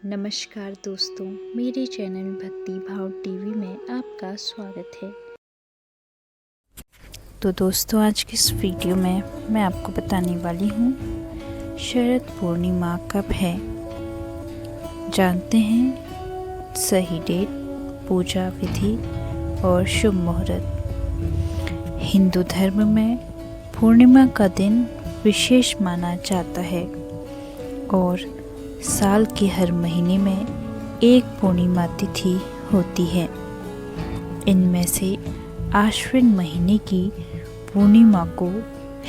नमस्कार दोस्तों, मेरे चैनल भक्ति भाव टीवी में आपका स्वागत है। तो दोस्तों, आज की इस वीडियो में मैं आपको बताने वाली हूँ शरद पूर्णिमा कब है। जानते हैं सही डेट, पूजा विधि और शुभ मुहूर्त। हिंदू धर्म में पूर्णिमा का दिन विशेष माना जाता है और साल के हर महीने में एक पूर्णिमा तिथि होती है। इनमें से आश्विन महीने की पूर्णिमा को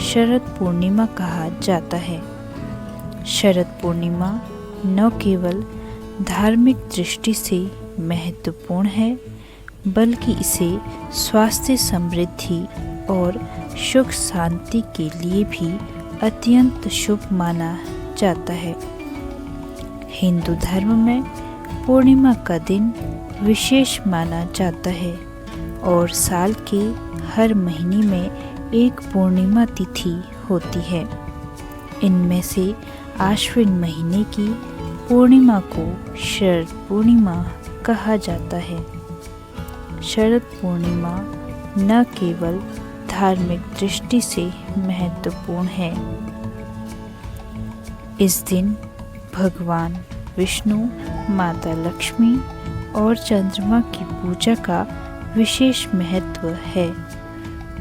शरद पूर्णिमा कहा जाता है। शरद पूर्णिमा न केवल धार्मिक दृष्टि से महत्वपूर्ण है, बल्कि इसे स्वास्थ्य, समृद्धि और सुख शांति के लिए भी अत्यंत शुभ माना जाता है। हिंदू धर्म में पूर्णिमा का दिन विशेष माना जाता है और साल के हर महीने में एक पूर्णिमा तिथि होती है। इनमें से आश्विन महीने की पूर्णिमा को शरद पूर्णिमा कहा जाता है। शरद पूर्णिमा न केवल धार्मिक दृष्टि से महत्वपूर्ण है। इस दिन भगवान विष्णु, माता लक्ष्मी और चंद्रमा की पूजा का विशेष महत्व है।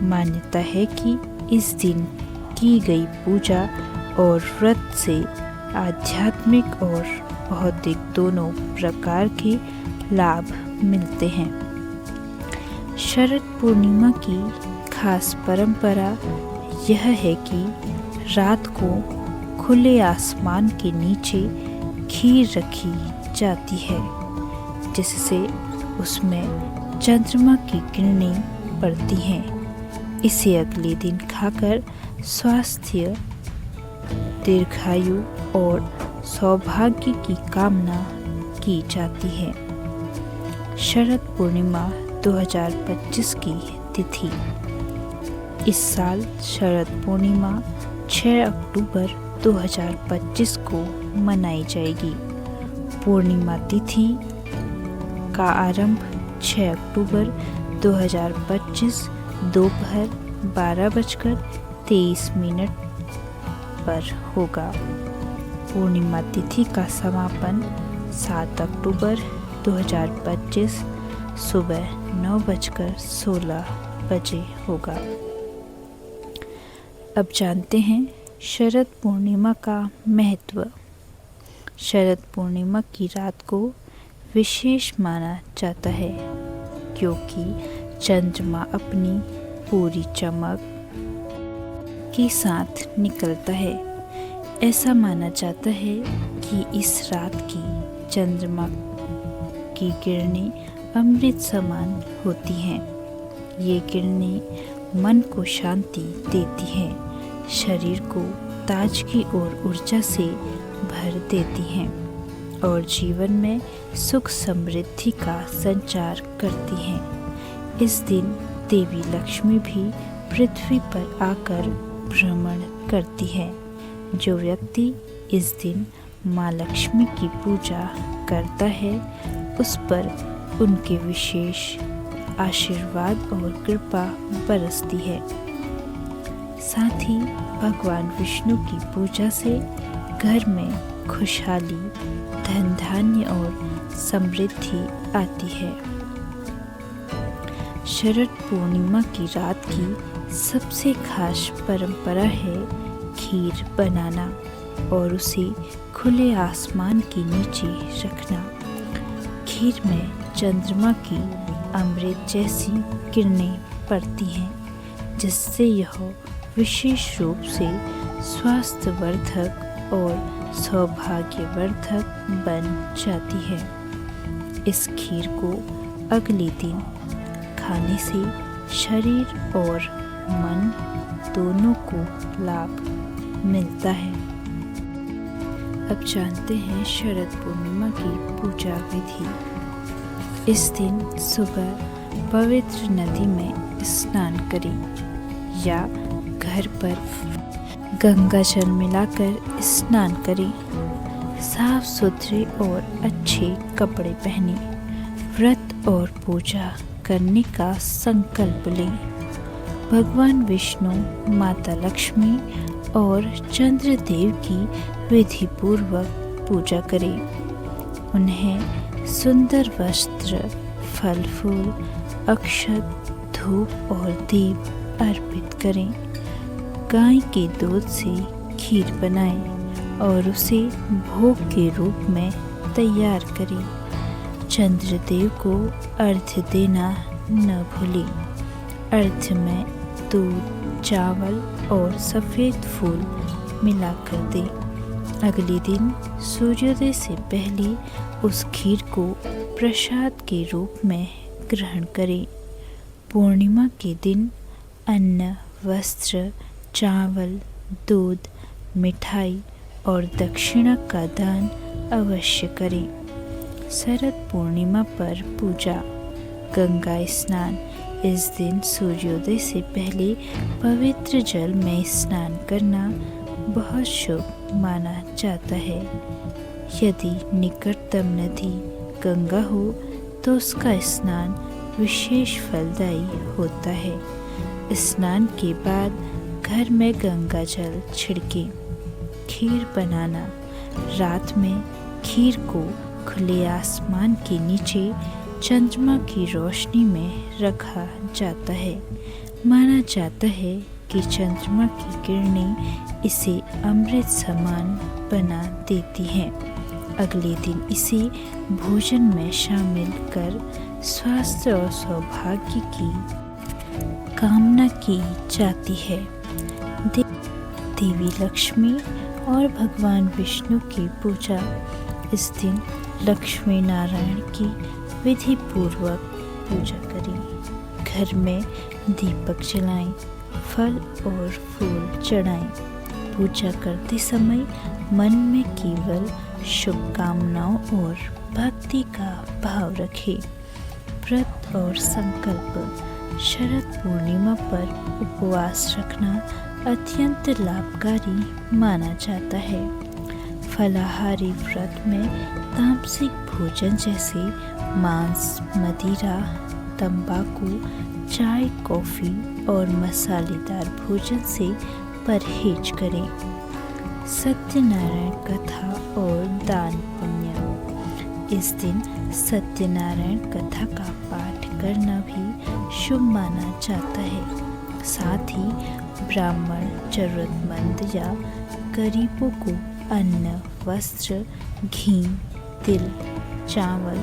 मान्यता है कि इस दिन की गई पूजा और व्रत से आध्यात्मिक और भौतिक दोनों प्रकार के लाभ मिलते हैं। शरद पूर्णिमा की खास परंपरा यह है कि रात को खुले आसमान के नीचे खीर रखी जाती है, जिससे उसमें चंद्रमा की किरणें पड़ती हैं। इसे अगले दिन खाकर स्वास्थ्य, दीर्घायु और सौभाग्य की कामना की जाती है। शरद पूर्णिमा 2025 की तिथि। इस साल शरद पूर्णिमा 6 अक्टूबर 2025 को मनाई जाएगी। पूर्णिमा तिथि का आरंभ 6 अक्टूबर 2025 दोपहर 12:23 पर होगा। पूर्णिमा तिथि का समापन 7 अक्टूबर 2025 सुबह 9:16 होगा। अब जानते हैं शरद पूर्णिमा का महत्व। शरद पूर्णिमा की रात को विशेष माना जाता है क्योंकि चंद्रमा अपनी पूरी चमक के साथ निकलता है। ऐसा माना जाता है कि इस रात की चंद्रमा की किरणें अमृत समान होती हैं। ये किरणें मन को शांति देती हैं, शरीर को ताजगी और ऊर्जा से भर देती हैं और जीवन में सुख समृद्धि का संचार करती हैं। इस दिन देवी लक्ष्मी भी पृथ्वी पर आकर भ्रमण करती है। जो व्यक्ति इस दिन माँ लक्ष्मी की पूजा करता है, उस पर उनके विशेष आशीर्वाद और कृपा बरसती है। साथ ही भगवान विष्णु की पूजा से घर में खुशहाली, धन धान्य और समृद्धि आती है। शरद पूर्णिमा की रात की सबसे खास परंपरा है खीर बनाना और उसे खुले आसमान के नीचे रखना। खीर में चंद्रमा की अमृत जैसी किरणें पड़ती हैं, जिससे यह विशेष रूप से स्वास्थ्यवर्धक और सौभाग्यवर्धक बन जाती है। इस खीर को अगले दिन खाने से शरीर और मन दोनों को लाभ मिलता है। अब जानते हैं शरद पूर्णिमा की पूजा विधि। इस दिन सुबह पवित्र नदी में स्नान करें या घर पर गंगा जल मिलाकर स्नान करें। साफ सुथरे और अच्छे कपड़े पहने, व्रत और पूजा करने का संकल्प लें। भगवान विष्णु, माता लक्ष्मी और चंद्रदेव की विधि पूर्वक पूजा करें। उन्हें सुंदर वस्त्र, फल फूल, अक्षत, धूप और दीप अर्पित करें। गाय के दूध से खीर बनाएं और उसे भोग के रूप में तैयार करें। चंद्रदेव को अर्घ्य देना न भूलें। अर्घ्य में दूध, चावल और सफ़ेद फूल मिलाकर दें। अगले दिन सूर्योदय से पहले उस खीर को प्रसाद के रूप में ग्रहण करें। पूर्णिमा के दिन अन्न, वस्त्र, चावल, दूध, मिठाई और दक्षिणा का दान अवश्य करें। शरद पूर्णिमा पर पूजा। गंगा स्नान। इस दिन सूर्योदय से पहले पवित्र जल में स्नान करना बहुत शुभ माना जाता है। यदि निकटतम नदी गंगा हो तो उसका स्नान विशेष फलदायी होता है। स्नान के बाद घर में गंगा जल छिड़कें। खीर बनाना। रात में खीर को खुले आसमान के नीचे चंद्रमा की रोशनी में रखा जाता है। माना जाता है कि चंद्रमा की किरणें इसे अमृत समान बना देती हैं। अगले दिन इसे भोजन में शामिल कर स्वास्थ्य और सौभाग्य की कामना की जाती है। देवी लक्ष्मी और भगवान विष्णु की पूजा। इस दिन लक्ष्मी नारायण की विधि पूर्वक पूजा करें। घर में दीपक जलाएं, फल और फूल चढ़ाएं। पूजा करते समय मन में केवल शुभकामनाओं और भक्ति का भाव रखें। व्रत और संकल्प। शरद पूर्णिमा पर उपवास रखना अत्यंत लाभकारी माना जाता है। फलाहारी व्रत में तामसिक भोजन जैसे मांस, मदिरा, तंबाकू, चाय, कॉफ़ी और मसालेदार भोजन से परहेज करें। सत्यनारायण कथा और दान पुण्य। इस दिन सत्यनारायण कथा का पाठ करना भी शुभ माना जाता है। साथ ही ब्राह्मण, जरूरतमंद या गरीबों को अन्न, वस्त्र, घी, तिल, चावल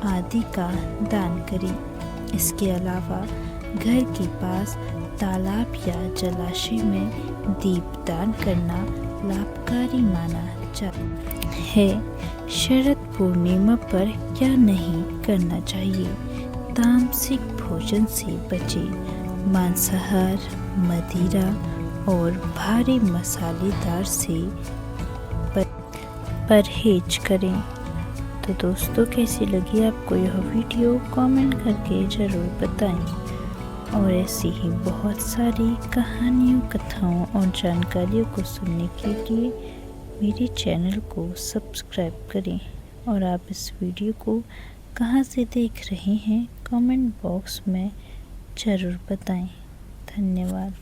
आदि का दान करें। इसके अलावा घर के पास तालाब या जलाशय में दीपदान करना लाभकारी माना जाता है। शरद पूर्णिमा पर क्या नहीं करना चाहिए? तामसिक भोजन से बचें। मांसाहार, मदिरा और भारी मसालेदार से परहेज करें। तो दोस्तों, कैसी लगी आपको यह वीडियो? कमेंट करके ज़रूर बताएं। और ऐसी ही बहुत सारी कहानियों, कथाओं और जानकारियों को सुनने के लिए मेरे चैनल को सब्सक्राइब करें। और आप इस वीडियो को कहाँ से देख रहे हैं कमेंट बॉक्स में ज़रूर बताएं। धन्यवाद।